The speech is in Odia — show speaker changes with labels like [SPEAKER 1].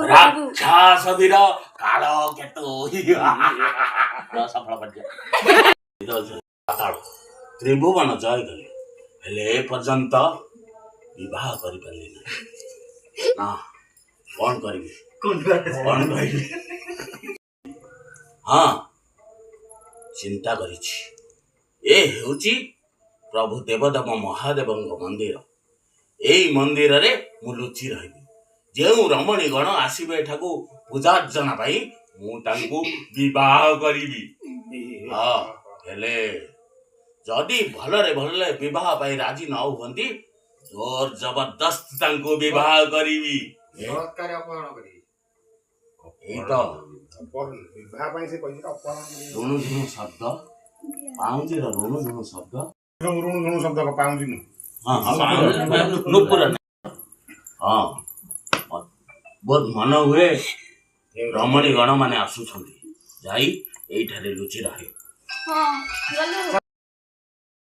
[SPEAKER 1] ରାକ୍ଷସ ବୀର କାଳ କେତୁ ସଫଳ ପାତାଳ ତ୍ରିଭୁବନ ଜୟ କଲେ ହେଲେ ଏ ପର୍ଯ୍ୟନ୍ତ ବିବାହ କରିପାରିଲି ନା କଣ କରିବି କଣ କହିବି ହଁ ଚିନ୍ତା କରିଛି ଏ ହେଉଛି ପ୍ରଭୁ ଦେବଦେବ ମହାଦେବଙ୍କ ମନ୍ଦିର ଏଇ ମନ୍ଦିରରେ ମୁଁ ଲୁଚି ରହିବି ଯେଉଁ ରମଣୀ ଗଣ ଆସିବେ ଏଠାକୁ ପୂଜାର୍ଚ୍ଚନା ପାଇଁ ମୁଁ ତାଙ୍କୁ ବିବାହ କରିବି ହଁ ହେଲେ ଯଦି ଭଲରେ ଭଲରେ ବିବାହ ପାଇଁ ରାଜି ନ ହୁଅନ୍ତି ଜୋର ଜବରଦସ୍ତ ତାଙ୍କୁ ବିବାହ କରିବି ଏଇ ତ ଋଣୁ ଝୁଣୁ ଶବ୍ଦ ପାଉଁଜିର ଋଣୁ ଝୁଣୁ ଶବ୍ଦ
[SPEAKER 2] ପାଉଁଜି
[SPEAKER 1] ହଁ ବହୁତ ମନ ହୁଏ ରମଣୀ ଗଣ ମାନେ ଆସୁଛନ୍ତି ଯାଇ ଏଇଠାରେ ଲୁଚି ରହେ